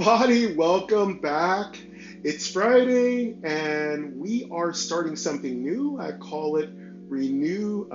everybody, welcome back. It's Friday and we are starting something new. I call it Review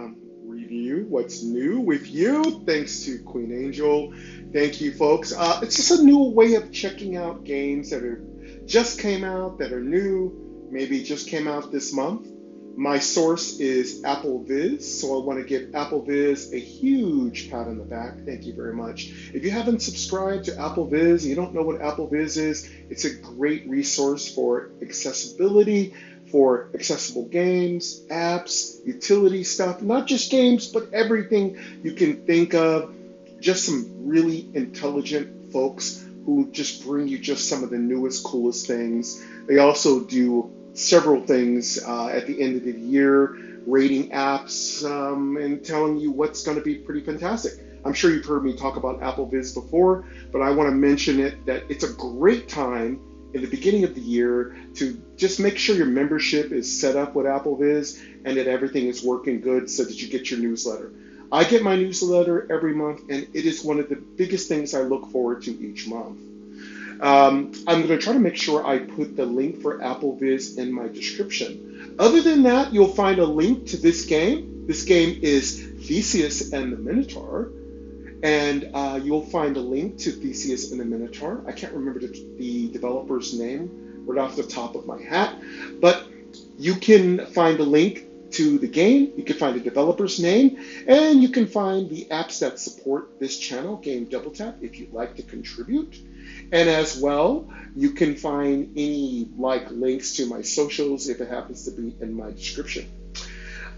What's New with You. Thanks to Queen Angel. Thank you, folks. It's just a new way of checking out games that are just came out, that are new, maybe just came out this month. My source is Apple Viz, so I want to give Apple Viz a huge pat on the back. Thank you very much. If you haven't subscribed to Apple Viz, you don't know what Apple Viz is, it's a great resource for accessibility, for accessible games, apps, utility stuff, not just games, but everything you can think of. Just some really intelligent folks who just bring you just some of the newest, coolest things. They also do several things at the end of the year, rating apps and telling you what's going to be pretty fantastic. I'm sure you've heard me talk about Apple Viz before, but I want to mention it that it's a great time in the beginning of the year to just make sure your membership is set up with Apple Viz and that everything is working good so that you get your newsletter. I get my newsletter every month, and it is one of the biggest things I look forward to each month. I'm going to try to make sure I put the link for Apple Viz in my description. Other than that, you'll find a link to this game. This game is Theseus and the Minotaur, and you'll find a link to Theseus and the Minotaur. I can't remember the developer's name right off the top of my hat, but you can find a link to the game, you can find the developer's name, and you can find the apps that support this channel, Game Double Tap, if you'd like to contribute. And as well, you can find any links to my socials if it happens to be in my description.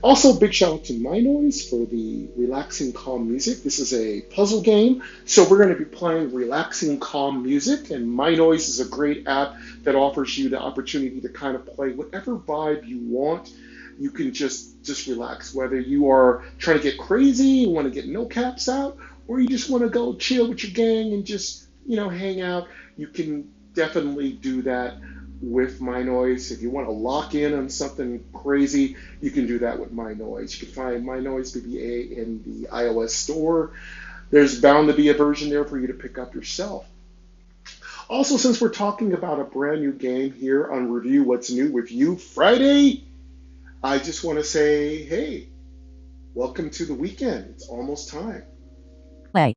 Also, big shout out to My Noise for the relaxing, calm music. This is a puzzle game, so we're going to be playing relaxing, calm music. And My Noise is a great app that offers you the opportunity to kind of play whatever vibe you want. You can just relax, whether you are trying to get crazy, you want to get no caps out, or you just want to go chill with your gang and just hang out. You can definitely do that with My Noise. If you want to lock in on something crazy, you can do that with My Noise. You can find My Noise BBA in the iOS store. There's bound to be a version there for you to pick up yourself. Also, since we're talking about a brand new game here on Review What's New with You Friday, I just want to say, hey, welcome to the weekend. It's almost time. Play.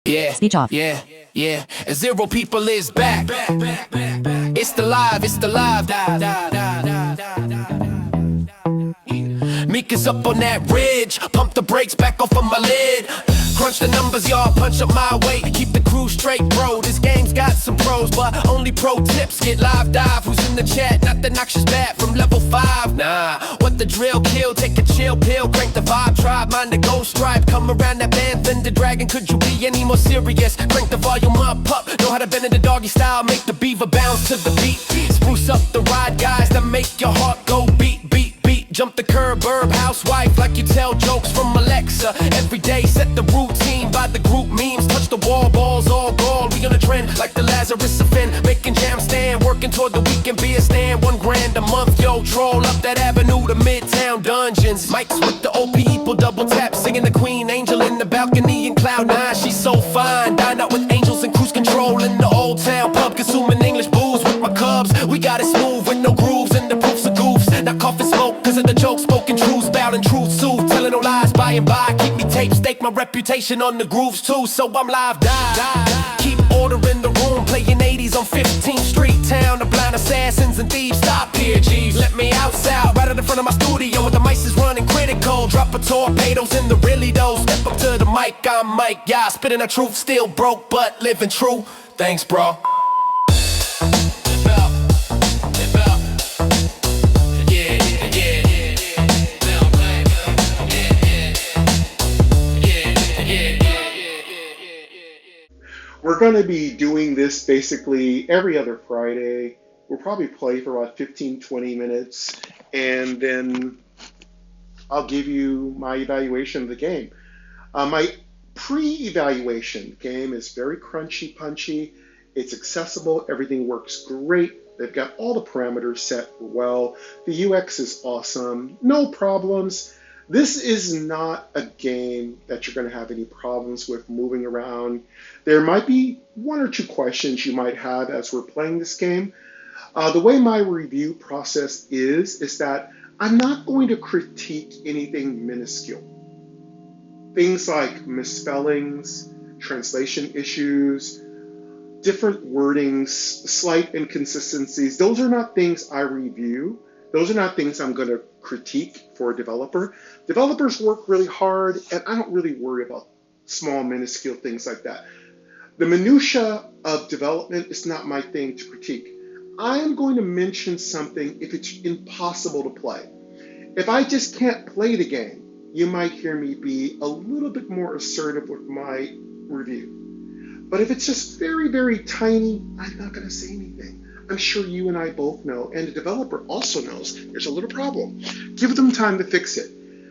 Yeah, Speech off. yeah. Zero people is back. It's the live. Meek is up on that ridge. Pump the brakes back off of my lid. Crunch the numbers, y'all, punch up my weight. Keep the crew straight, bro. This game's got some pros, but only pro tips get live dive. Who's in the chat? Not the noxious bat from level 5. Nah, what the drill kill? Take a chill pill, crank the vibe, tribe, mind the ghost stripe. Come around that band, then the dragon. Could you be any more serious? Crank the volume up, pup. Know how to bend in the doggy style, make the beaver bounce to the beat. Spruce up the ride, guys, that make your heart go beat. Jump the curb, burb, housewife, like you tell jokes from Alexa. Every day, set the routine by the group memes. Touch the wall, balls all gold. We on a trend like the Lazarus offend. Making jam stand, working toward the weekend beer stand. $1 a month, yo, troll up that avenue to Midtown Dungeons. Mics with the OP people, double tap, singing the Queen Angel in the balcony in Cloud 9. She's so fine, dine out with angels and cruise control in the old town pub, consuming English booze with my cubs. We got it smooth with no grooves and the proofs of goofs. Not coughing smoke, cause of the joke, spoken truth, spouting truth, soothe, telling no lies by and by. Keep me tape, stake my reputation on the grooves too, so I'm live, die. Keep order in the room, playing 80s on 15th Street, town of blind assassins and thieves. Stop here, G's, let me outside, right out in front of my studio, with the mice is running critical. Drop a torpedoes in the really though, step up to the mic, I'm Mike, yeah, spitting the truth, still broke but living true. Thanks, bro. We're going to be doing this basically every other Friday. We'll probably play for about 15-20 minutes, and then I'll give you my evaluation of the game. My pre-evaluation game is very crunchy, punchy. It's accessible. Everything works great. They've got all the parameters set well. The UX is awesome. No problems. This is not a game that you're going to have any problems with moving around. There might be one or two questions you might have as we're playing this game. The way my review process is that I'm not going to critique anything minuscule. Things like misspellings, translation issues, different wordings, slight inconsistencies, those are not things I review. Those are not things I'm going to critique for a developer. Developers work really hard, and I don't really worry about small, minuscule things like that. The minutia of development is not my thing to critique. I am going to mention something if it's impossible to play. If I just can't play the game, you might hear me be a little bit more assertive with my review. But if it's just very, very tiny, I'm not going to say anything. I'm sure you and I both know, and the developer also knows there's a little problem. Give them time to fix it.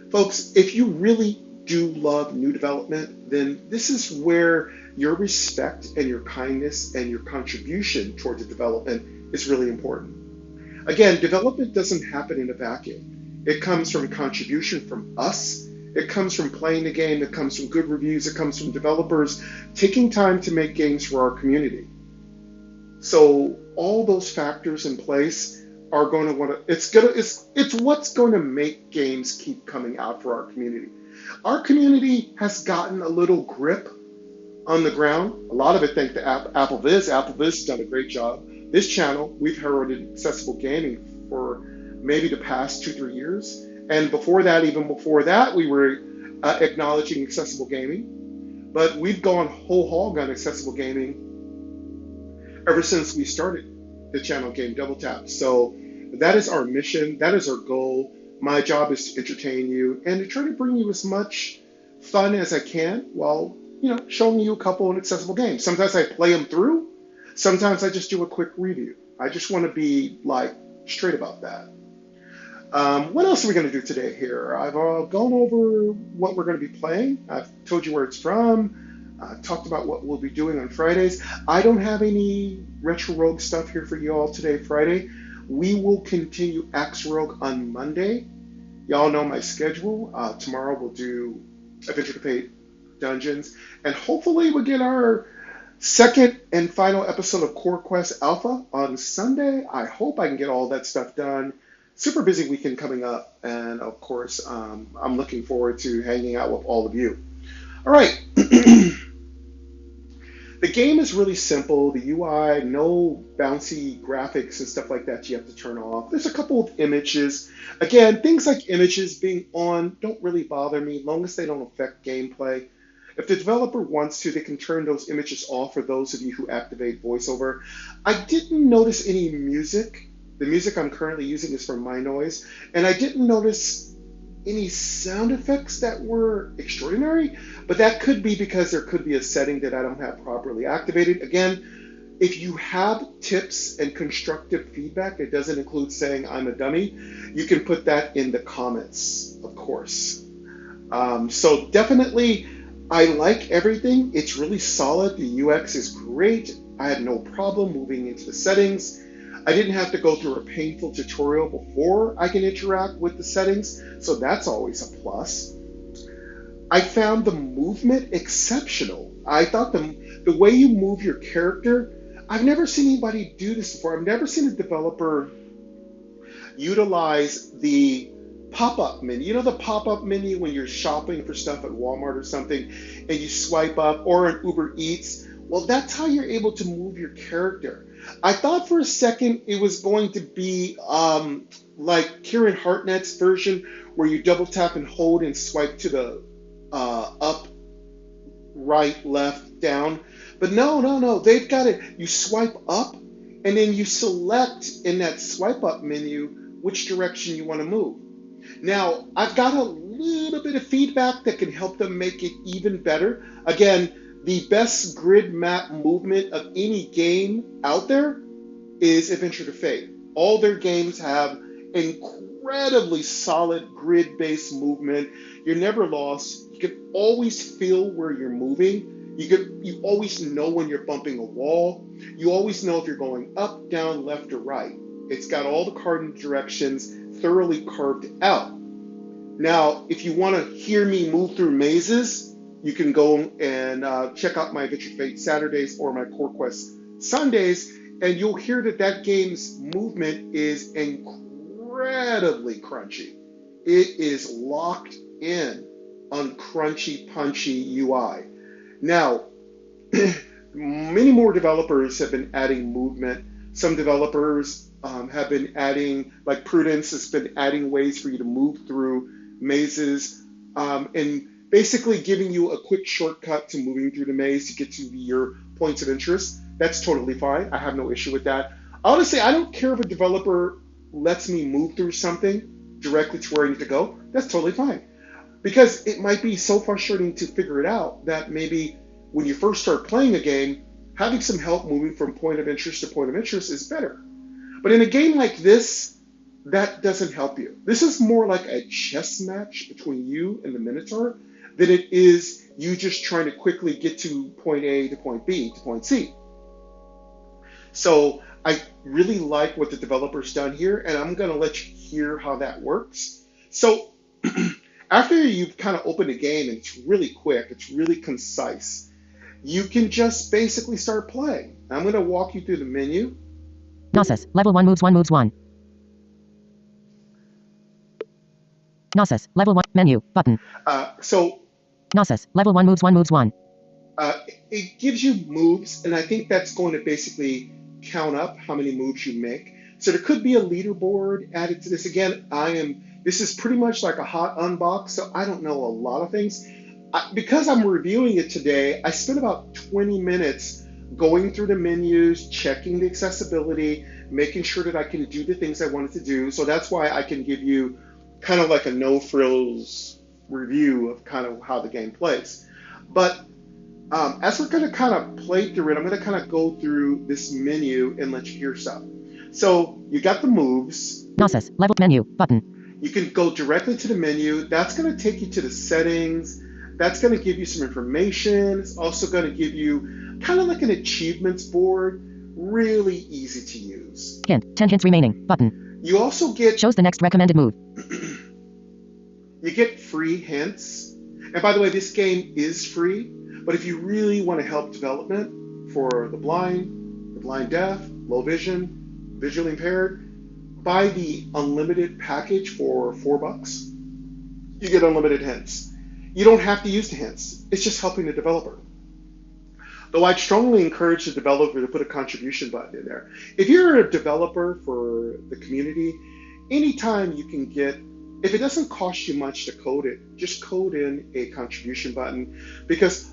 Folks, if you really do love new development, then this is where your respect and your kindness and your contribution towards the development is really important. Again, development doesn't happen in a vacuum. It comes from contribution from us. It comes from playing the game. It comes from good reviews. It comes from developers taking time to make games for our community. So all those factors in place are going to want to. It's what's going to make games keep coming out for our community. Our community has gotten a little grip on the ground. A lot of it thanks to Apple Viz. Apple Viz has done a great job. This channel, we've heralded accessible gaming for maybe the past 2-3 years. And before that, even before that, we were acknowledging accessible gaming. But we've gone whole hog on accessible gaming ever since we started the channel Game Double Tap. So that is our mission. That is our goal. My job is to entertain you and to try to bring you as much fun as I can while, showing you a couple of accessible games. Sometimes I play them through. Sometimes I just do a quick review. I just want to be straight about that. What else are we going to do today here? I've gone over what we're going to be playing. I've told you where it's from. Talked about what we'll be doing on Fridays. I don't have any Retro Rogue stuff here for you all today, Friday. We will continue Axe Rogue on Monday. Y'all know my schedule. Tomorrow we'll do Adventure to Fate Dungeons. And hopefully we'll get our second and final episode of Core Quest Alpha on Sunday. I hope I can get all that stuff done. Super busy weekend coming up. And of course, I'm looking forward to hanging out with all of you. All right. The game is really simple. The UI, no bouncy graphics and stuff like that you have to turn off. There's a couple of images. Again, things like images being on don't really bother me, long as they don't affect gameplay. If the developer wants to, they can turn those images off for those of you who activate VoiceOver. I didn't notice any music. The music I'm currently using is from MyNoise, and I didn't notice any sound effects that were extraordinary, but that could be because there could be a setting that I don't have properly activated. Again, if you have tips and constructive feedback, it doesn't include saying I'm a dummy, you can put that in the comments, of course. So definitely, I like everything. It's really solid. The UX is great. I had no problem moving into the settings. I didn't have to go through a painful tutorial before I can interact with the settings, so that's always a plus. I found the movement exceptional. I thought the way you move your character, I've never seen anybody do this before. I've never seen a developer utilize the pop-up menu. You know the pop-up menu when you're shopping for stuff at Walmart or something, and you swipe up, or on Uber Eats? Well, that's how you're able to move your character. I thought for a second it was going to be like Kieran Hartnett's version where you double tap and hold and swipe to the up, right, left, down. But no. They've got it. You swipe up and then you select in that swipe up menu which direction you want to move. Now, I've got a little bit of feedback that can help them make it even better. Again, the best grid map movement of any game out there is Adventure to Fate. All their games have incredibly solid grid-based movement. You're never lost. You can always feel where you're moving. You always know when you're bumping a wall. You always know if you're going up, down, left, or right. It's got all the cardinal directions thoroughly carved out. Now, if you want to hear me move through mazes, you can go and check out my Adventure Fate Saturdays or my Core Quest Sundays, and you'll hear that that game's movement is incredibly crunchy. It is locked in on crunchy, punchy UI. Now, many more developers have been adding movement. Some developers have been adding, like Prudence has been adding ways for you to move through mazes and basically giving you a quick shortcut to moving through the maze to get to your points of interest. That's totally fine. I have no issue with that. Honestly, I don't care if a developer lets me move through something directly to where I need to go. That's totally fine. Because it might be so frustrating to figure it out that maybe when you first start playing a game, having some help moving from point of interest to point of interest is better. But in a game like this, that doesn't help you. This is more like a chess match between you and the Minotaur than it is you just trying to quickly get to point A to point B to point C. So I really like what the developer's done here, and I'm going to let you hear how that works. So after you've kind of opened a game and it's really quick, it's really concise, you can just basically start playing. I'm going to walk you through the menu. Gnosis, level 1 moves 1 moves 1. Gnosis, level 1, menu, button. Gnosis, level 1 moves 1 moves 1. It gives you moves, and I think that's going to basically count up how many moves you make. So there could be a leaderboard added to this. Again, this is pretty much like a hot unbox, so I don't know a lot of things. Because I'm reviewing it today, I spent about 20 minutes going through the menus, checking the accessibility, making sure that I can do the things I wanted to do. So that's why I can give you kind of like a no-frills review of kind of how the game plays. But as we're going to kind of play through it, I'm going to kind of go through this menu and let you hear stuff. So you got the moves. Gnosis, level menu, button. You can go directly to the menu. That's going to take you to the settings. That's going to give you some information. It's also going to give you kind of like an achievements board. Really easy to use. Hint, 10 hints remaining, button. You also get... Shows the next recommended move. You get free hints. And by the way, this game is free. But if you really want to help development for the blind deaf, low vision, visually impaired, buy the unlimited package for $4. You get unlimited hints. You don't have to use the hints. It's just helping the developer. Though I'd strongly encourage the developer to put a contribution button in there. If you're a developer for the community, anytime you can get, if it doesn't cost you much to code it, just code in a contribution button, because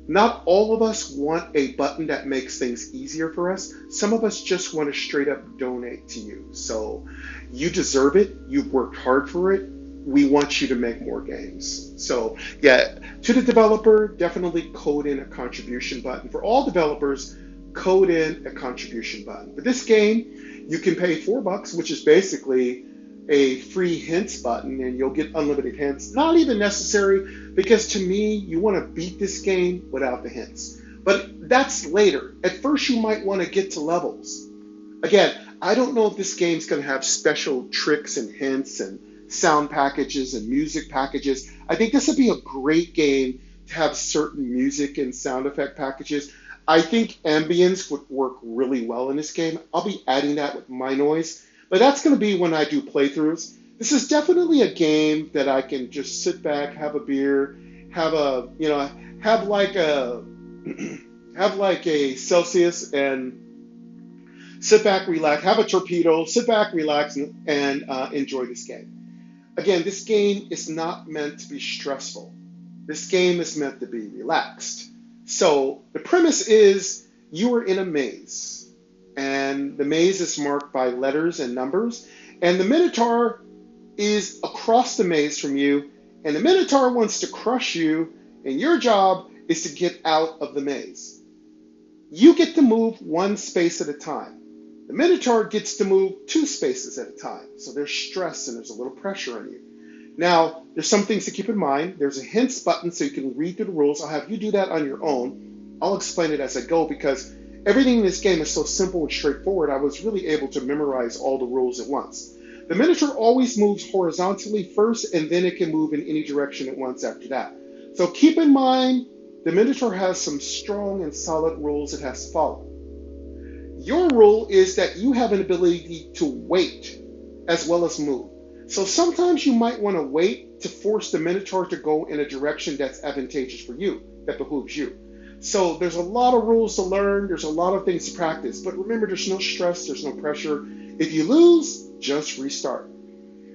not all of us want a button that makes things easier for us. Some of us just want to straight up donate to you. So you deserve it. You've worked hard for it. We want you to make more games. So yeah, to the developer, definitely code in a contribution button. For all developers, code in a contribution button. For this game, you can pay $4, which is basically a free hints button, and you'll get unlimited hints. Not even necessary, because to me, you want to beat this game without the hints. But that's later. At first, you might want to get to levels. Again, I don't know if this game's going to have special tricks and hints and sound packages and music packages. I think this would be a great game to have certain music and sound effect packages. I think ambience would work really well in this game. I'll be adding that with my noise, but that's going to be when I do playthroughs. This is definitely a game that I can just sit back, have a beer, have like a Celsius and sit back, relax, have a torpedo, sit back, relax, and enjoy this game. Again, this game is not meant to be stressful. This game is meant to be relaxed. So the premise is you are in a maze, and the maze is marked by letters and numbers, and the Minotaur is across the maze from you, and the Minotaur wants to crush you, and your job is to get out of the maze. You get to move one space at a time. The Minotaur gets to move 2 spaces at a time, so there's stress and there's a little pressure on you. Now, there's some things to keep in mind. There's a hints button so you can read through the rules. I'll have you do that on your own. I'll explain it as I go because everything in this game is so simple and straightforward. I was really able to memorize all the rules at once. The Minotaur always moves horizontally first, and then it can move in any direction at once after that. So keep in mind, the Minotaur has some strong and solid rules it has to follow. Your rule is that you have an ability to wait as well as move. So sometimes you might want to wait to force the Minotaur to go in a direction that's advantageous for you, that behooves you. So there's a lot of rules to learn, there's a lot of things to practice, but remember, there's no stress, there's no pressure. If you lose, just restart.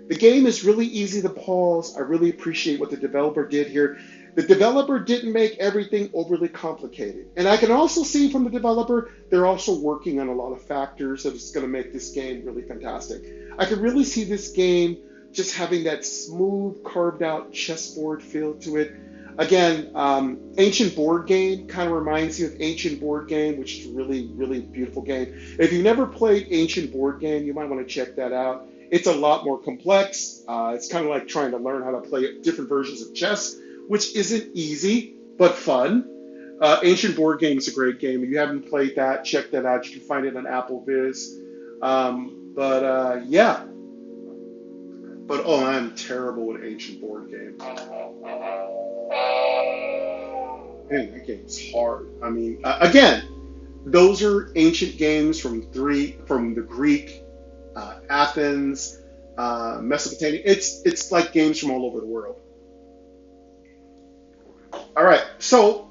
The game is really easy to pause. I really appreciate what the developer did here. The developer didn't make everything overly complicated. And I can also see from the developer, they're also working on a lot of factors that is going to make this game really fantastic. I can really see this game just having that smooth, carved out chessboard feel to it. Again, Ancient Board Game kind of reminds you of Ancient Board Game, which is a really, really beautiful game. If you've never played Ancient Board Game, you might want to check that out. It's a lot more complex. It's kind of like trying to learn how to play different versions of chess, which isn't easy, but fun. Ancient Board Game is a great game. If you haven't played that, check that out. You can find it on Apple Viz. Yeah. But, oh, I'm terrible at Ancient Board Game. Man, that game's hard. I mean, again, those are ancient games from the Greek, Athens, Mesopotamia. It's like games from all over the world. All right, so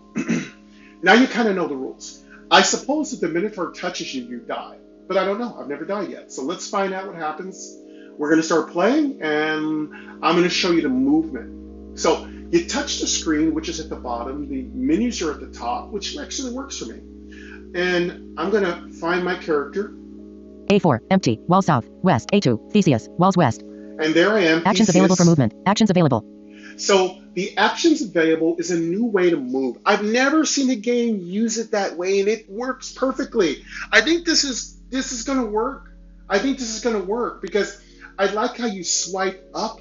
now you kind of know the rules. I suppose if the Minotaur touches you, you die. But I don't know. I've never died yet. So let's find out what happens. We're going to start playing, and I'm going to show you the movement. So you touch the screen, which is at the bottom. The menus are at the top, which actually works for me. And I'm going to find my character. A4, empty, wall south, west. A2, Theseus, walls west. And there I am. Actions Theseus. available for movement. Actions available. So the actions available is a new way to move. I've never seen a game use it that way, and it works perfectly. I think this is going to work. I think this is going to work because I like how you swipe up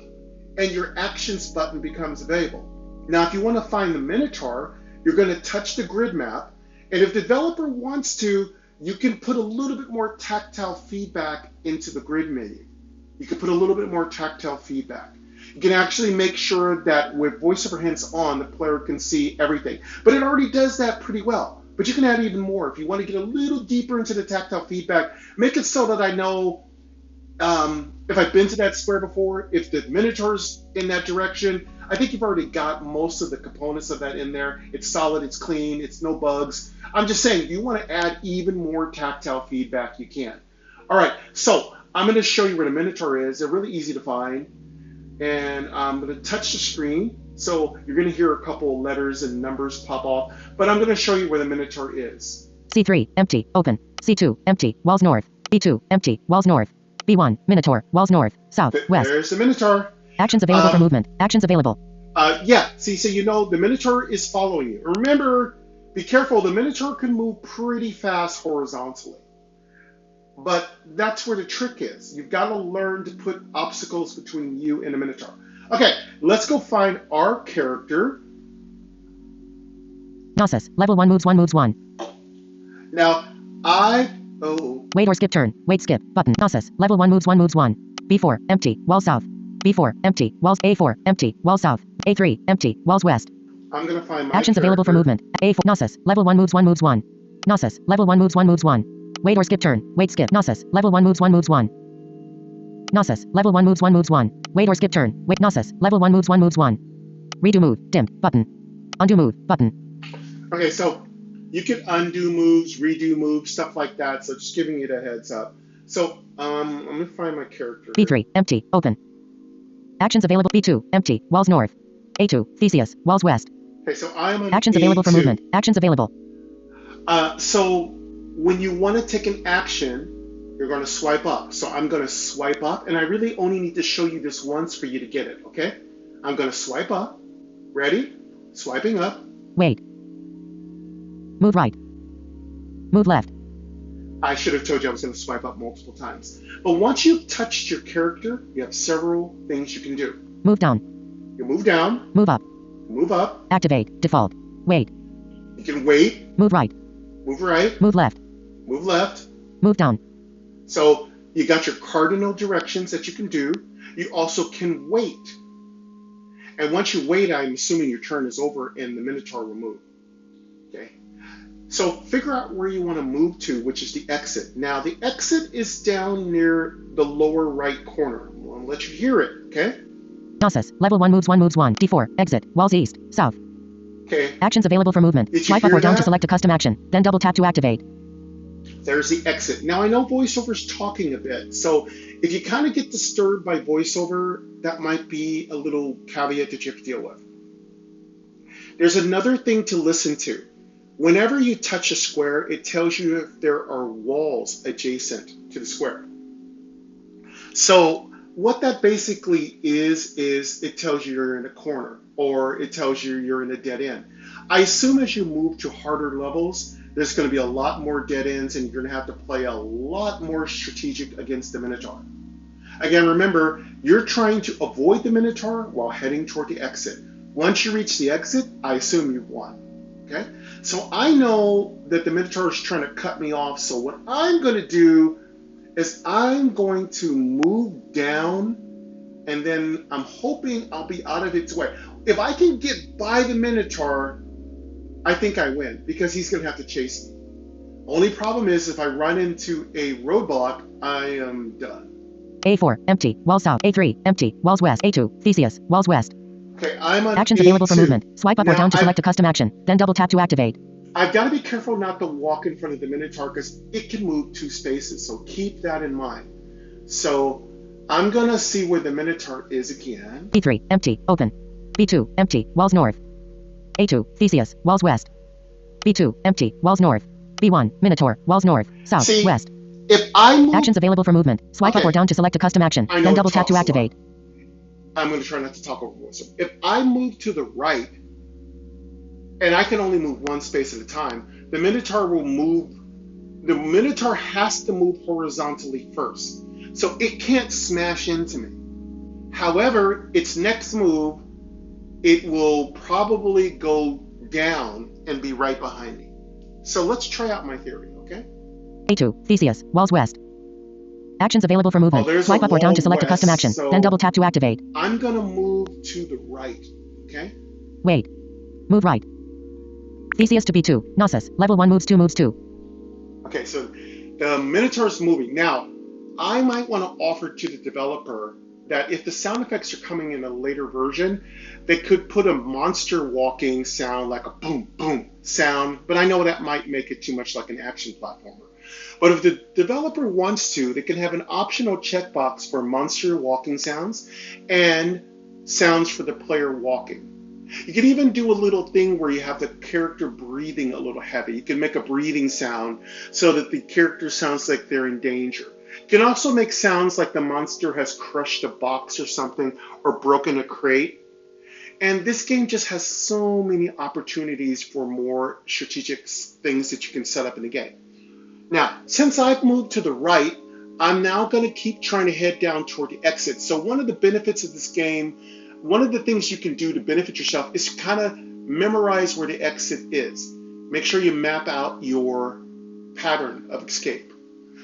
and your actions button becomes available. Now, if you want to find the Minotaur, you're going to touch the grid map, and if the developer wants to, you can put a little bit more tactile feedback into the grid menu. You can put a little bit more tactile feedback. You can actually make sure that with voiceover hints on, the player can see everything. But it already does that pretty well. But you can add even more. If you want to get a little deeper into the tactile feedback, make it so that I know if I've been to that square before, if the Minotaur's in that direction. I think you've already got most of the components of that in there. It's solid, it's clean, it's no bugs. I'm just saying, if you want to add even more tactile feedback, you can. All right, so I'm going to show you where the Minotaur is. They're really easy to find. And I'm going to touch the screen. So you're going to hear a couple letters and numbers pop off. But I'm going to show you where the Minotaur is. C3, empty, open. C2, empty, walls north. B2, empty, walls north. B1, Minotaur, walls north, south, west. There's the Minotaur. Actions available for movement. Actions available. Yeah, see, so you know the Minotaur is following you. Remember, be careful, the Minotaur can move pretty fast horizontally. But that's where the trick is. You've got to learn to put obstacles between you and the Minotaur. Okay, let's go find our character. Thesis, level 1 moves 1 moves 1. Now, Wait or skip turn. Wait skip. Button. Thesis, level 1 moves 1 moves 1. B4, empty, wall south. B4, empty, walls. A4, empty, wall south. A3, empty, walls west. I'm going to find my actions character. Available for movement. A4, Thesis, level 1 moves 1 moves 1. Thesis, level 1 moves 1 moves 1. Wait or skip turn. Wait skip. Thesis, level 1 moves 1 moves 1. Thesis, level 1 moves 1 moves 1. Wait or skip turn. Wait. Thesis, level 1 moves 1 moves 1. Redo move. Dimmed. Button. Undo move. Button. Okay, so you can undo moves, redo moves, stuff like that. So just giving you a heads up. So I'm going to find my character. B3, empty, open. Actions available. B2, empty, walls north. A2, Theseus, walls west. Okay, so I'm on actions A2. Available for movement. Actions available. So when you want to take an action, you're going to swipe up. So I'm going to swipe up, and I really only need to show you this once for you to get it, okay? I'm going to swipe up. Ready? Swiping up. Wait. Move right. Move left. I should have told you I was going to swipe up multiple times. But once you've touched your character, you have several things you can do. Move down. You move down. Move up. Move up. Activate. Default. Wait. You can wait. Move right. Move right. Move left. Move left. Move down. So You got your cardinal directions that you can do. You also can wait. And once you wait, I'm assuming your turn is over and the Minotaur will move. Okay. So figure out where you want to move to, which is the exit. Now the exit is down near the lower right corner. I'm going to let you hear it, okay? Gnosis. Level 1 moves 1 moves 1. D4. Exit. Walls east. South. Okay. Actions available for movement. Did you Swipe up hear or down to that? select a custom action. Then double tap to activate. There's the exit. Now I know voiceover's talking a bit, so if you kind of get disturbed by voiceover, that might be a little caveat that you have to deal with. There's another thing to listen to. Whenever you touch a square, it tells you if there are walls adjacent to the square. So what that basically is it tells you you're in a corner, or it tells you you're in a dead end. I assume as you move to harder levels, there's going to be a lot more dead ends, and you're going to have to play a lot more strategic against the Minotaur. Again, remember, you're trying to avoid the Minotaur while heading toward the exit. Once you reach the exit, I assume you've won. Okay? So I know that the Minotaur is trying to cut me off, so what I'm going to do is I'm going to move down, and then I'm hoping I'll be out of its way. If I can get by the Minotaur, I think I win, because he's going to have to chase me. Only problem is if I run into a roadblock, I am done. A4. Empty. Walls south. A3. Empty. Walls west. A2. Theseus. Walls west. Okay, I'm on Actions A2. available for movement. Swipe up or Now, down to select a custom action. Then double tap to activate. I've got to be careful not to walk in front of the Minotaur because it can move 2 spaces, so keep that in mind. So I'm going to see where the Minotaur is again. B3. Empty. Open. B2. Empty. Walls north. A2. Theseus. Walls west. B2. Empty. Walls north. B1. Minotaur. Walls north. South. See, west. if I move... Actions available for movement. Swipe up Okay. or down to select a custom action. I know Then it double tap to talks a lot. activate. I'm going to try not to talk over voice. If I move to the right, and I can only move 1 space at a time, the Minotaur will move. The Minotaur has to move horizontally first, so it can't smash into me. However, its next move, it will probably go down and be right behind me. So let's try out my theory, okay? A2. Theseus. Walls west. Actions available for movement. there's Swipe a up or down to wall select a custom west, action. so- Then double tap to activate. I'm going to move to the right, okay? Wait. Move right. Theseus to B2. Gnosis. Level 1 moves 2 moves 2. Okay, so the Minotaur's moving. Now, I might want to offer to the developer that if the sound effects are coming in a later version, they could put a monster walking sound, like a boom, boom sound, but I know that might make it too much like an action platformer. But if the developer wants to, they can have an optional checkbox for monster walking sounds and sounds for the player walking. You can even do a little thing where you have the character breathing a little heavy. You can make a breathing sound so that the character sounds like they're in danger. You can also make sounds like the monster has crushed a box or something, or broken a crate. And this game just has so many opportunities for more strategic things that you can set up in the game. Now, since I've moved to the right, I'm now going to keep trying to head down toward the exit. So one of the benefits of this game, one of the things you can do to benefit yourself is kind of memorize where the exit is. Make sure you map out your pattern of escape.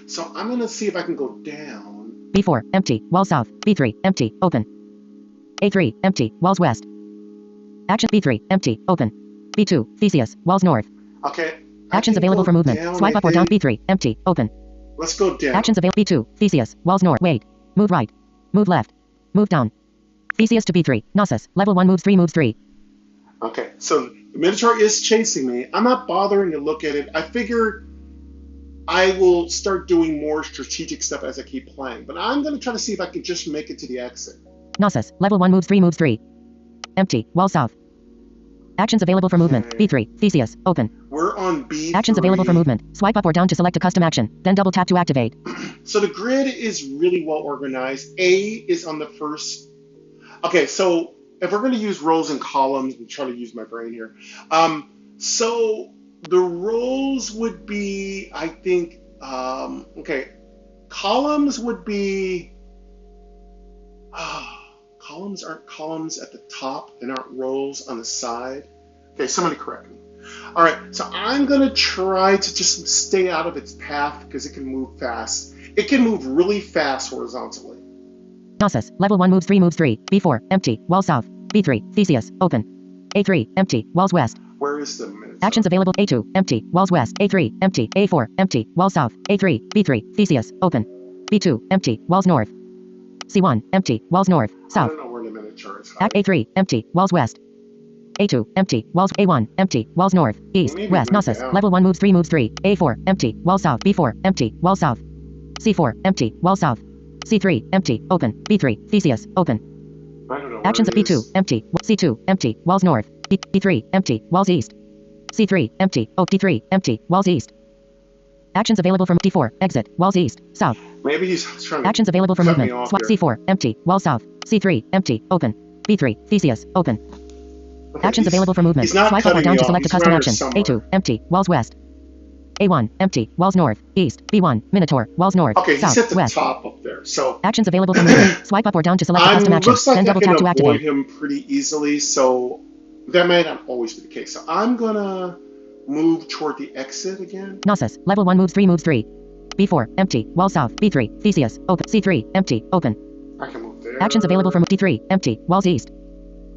So I'm going to see if I can go down. B4. Empty. Wall south. B3. Empty. Open. A3. Empty. Walls west. Action. B3. Empty. Open. B2. Theseus. Walls north. Okay. Actions available for movement. Swipe up or down. B3. Empty. Open. Let's go down. Actions available. B2. Theseus. Walls north. Wait. Move right. Move left. Move down. Theseus to B3. Gnosis. Level 1 moves 3 moves 3. Okay, so the Minotaur is chasing me. I'm not bothering to look at it. I figure I will start doing more strategic stuff as I keep playing. But I'm going to try to see if I can just make it to the exit. Gnosis. Level 1 moves 3 moves 3. Empty. Wall south. Actions available for movement. Okay. B3. Theseus. Open. We're on B3. Actions available for movement. Swipe up or down to select a custom action. Then double tap to activate. So the grid is really well organized. A is on the first. Okay, so if we're going to use rows and columns, we try to use my brain here. So the rows would be, I think, okay, columns would be, columns aren't columns at the top and aren't rows on the side. Okay, somebody correct me. All right, so I'm gonna try to just stay out of its path because it can move fast. It can move really fast horizontally. Gnosis. Level 1 moves 3 moves 3. B4. Empty. Wall south. B3. Theseus. Open. A3. Empty. Walls west. Where is the Minotaur? Actions available. A2. Empty. Walls west. A3. Empty. A4. Empty. Wall south. A3. B3. Theseus. Open. B2. Empty. Walls north. C1. Empty. Walls north. I South. don't know where the Minotaur is. Act A3. Empty. Walls west. A2. Empty. Walls A1. Empty. Walls north. East. Maybe West. move Gnosis. down. Level 1 moves 3 moves 3. A4. Empty. Wall south. B4. Empty. Wall south. C4. Empty. Wall south. C3. Empty. Open. B3. Theseus. Open. I don't know where Actions it of B2. is. Empty. C2. Empty. Walls north. B3. Empty. Walls east. C3. Empty. D3. Empty. Walls east. Actions available from D4. Exit. Walls east. South. Maybe he's trying to Actions available for cut me movement. off Swap there. C4. Empty. Wall south. C3. Empty. Open. B3. Theseus. Open. Okay, Actions he's- available for movement. He's not Swipe up or cutting down me to off. select a He's custom around action. somewhere. A2. Empty. Walls west. A1. Empty. Walls north. East. B1. Minotaur. Walls north. Okay, he's South. at the West. top up there. So Actions available for movement. Swipe up or down to select a custom action. looks like Then I double can tap to avoid activate. him pretty easily. So that might not always be the case. So I'm gonna move toward the exit again. Gnosis. Level 1 moves 3 moves 3. B4. Empty. Wall south. B3. Theseus. Open. C3. Empty. Open. I can move there. Actions available from D3. Empty. Walls east.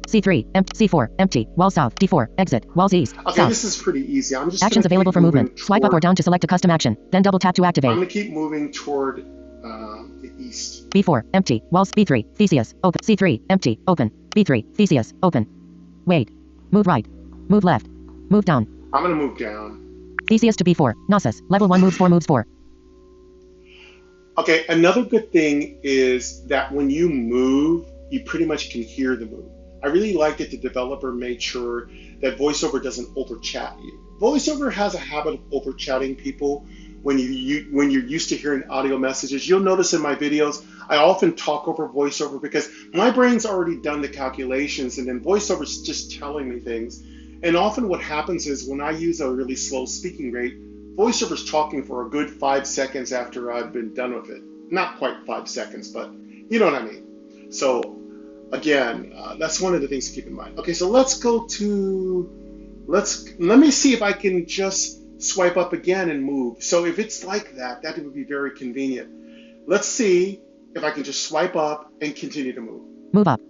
C3. Empty. C4. Empty. Wall south. D4. Exit. Walls east. Okay, South. this is pretty easy. I'm just Actions gonna available keep for movement. moving Swipe up or toward- down to select a custom action. Then double tap to I'm activate. gonna keep moving toward the east. B4. Empty. Walls. B3. Theseus. Open. C3. Empty. Open. B3. Theseus. Open. Wait. Move right. Move left. Move down. I'm gonna move down. Theseus to B4. Gnosis. Level 1 moves 4 moves 4. Okay, another good thing is that when you move, you pretty much can hear the move. I really like that the developer made sure that VoiceOver doesn't over chat you. VoiceOver has a habit of over chatting people when when you're used to hearing audio messages. You'll notice in my videos, I often talk over VoiceOver because my brain's already done the calculations and then VoiceOver's just telling me things. And often what happens is when I use a really slow speaking rate, VoiceOver's talking for a good 5 seconds after I've been done with it. Not quite 5 seconds, but you know what I mean. So again, that's one of the things to keep in mind. Okay, so let's go to, let me see if I can just swipe up again and move. So if it's like that, that would be very convenient. Let's see if I can just swipe up and continue to move. Move up.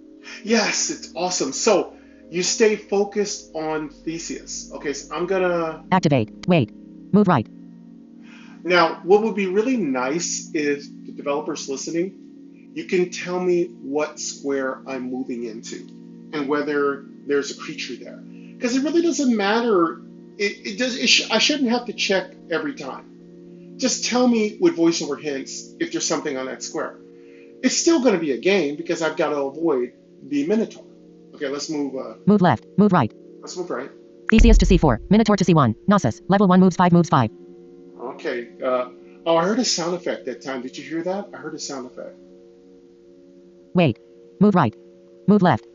Yes, it's awesome. So you stay focused on Theseus. Okay, so I'm gonna Activate. Wait. Move right. Now, what would be really nice is the developers listening, you can tell me what square I'm moving into and whether there's a creature there. Because it really doesn't matter. I shouldn't have to check every time. Just tell me with VoiceOver hints if there's something on that square. It's still going to be a game because I've got to avoid the Minotaur. Okay, let's move. Move left. Move right. Let's move right. Theseus to C4. Minotaur to C1. Gnosis. Level 1 moves 5 moves 5. Okay. Oh, I heard a sound effect that time. Did you hear that? I heard a sound effect. Wait. Move right. Move left.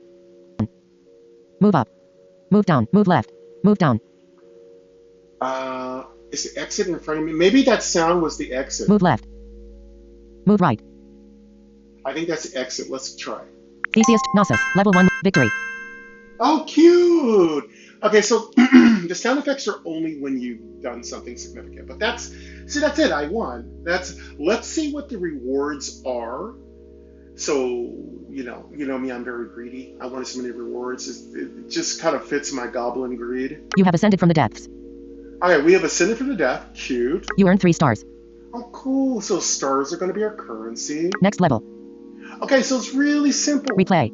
Move up. Move down. Move left. Move down. Is the exit in front of me? Maybe that sound was the exit. Move left. Move right. I think that's the exit. Let's try. Theseus. Gnosis. Level 1. Victory. Oh, cute. Okay, so the sound effects are only when you've done something significant. But that's it. I won. Let's see what the rewards are. So, you know me, I'm very greedy. I want so many rewards. It just kind of fits my goblin greed. You have ascended from the depths. Okay, we have ascended from the depth. Cute. You earn 3 stars. Oh, cool. So stars are going to be our currency. Next level. Okay, so it's really simple. Replay.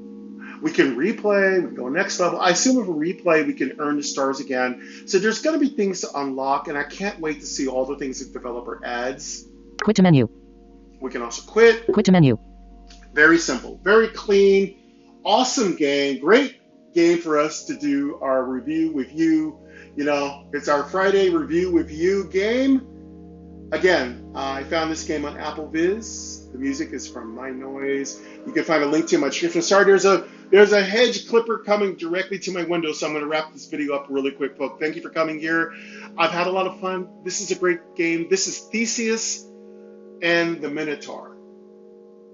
We can replay, we can go next level. I assume if we replay, we can earn the stars again. So there's going to be things to unlock, and I can't wait to see all the things the developer adds. Quit to menu. We can also quit. Quit to menu. Very simple, very clean, awesome game. Great game for us to do our review with you. You know, it's our Friday review with you game. Again, I found this game on Apple Viz. The music is from My Noise. You can find a link to my description. Sorry, there's a hedge clipper coming directly to my window, so I'm going to wrap this video up really quick, folks. Thank you for coming here. I've had a lot of fun. This is a great game. This is Theseus and the Minotaur.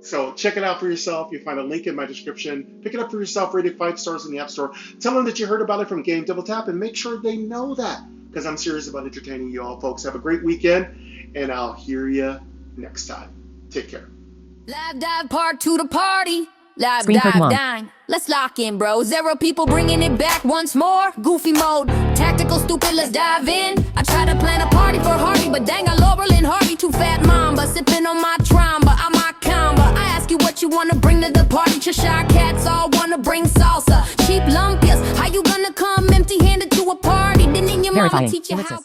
So check it out for yourself. You'll find a link in my description. Pick it up for yourself, rate it 5 stars in the App Store. Tell them that you heard about it from Game Double Tap and make sure they know that because I'm serious about entertaining you all, folks. Have a great weekend, and I'll hear you next time. Take care. Live dive part to the party. Live Screen curtain dive on. dine. Let's lock in, bro. Zero people bringing it back once more. Goofy mode, tactical, stupid. Let's dive in. I try to plan a party for Hardy, but dang, I Laurel and Harvey, too fat mamba, sipping on my tromba. I'm my combo. I ask you what you wanna bring to the party. Cheshire cats all wanna bring salsa. Cheap lumpias. How you gonna come empty-handed to a party? Didn't your mama Verifying. teach you Ellipsis. how?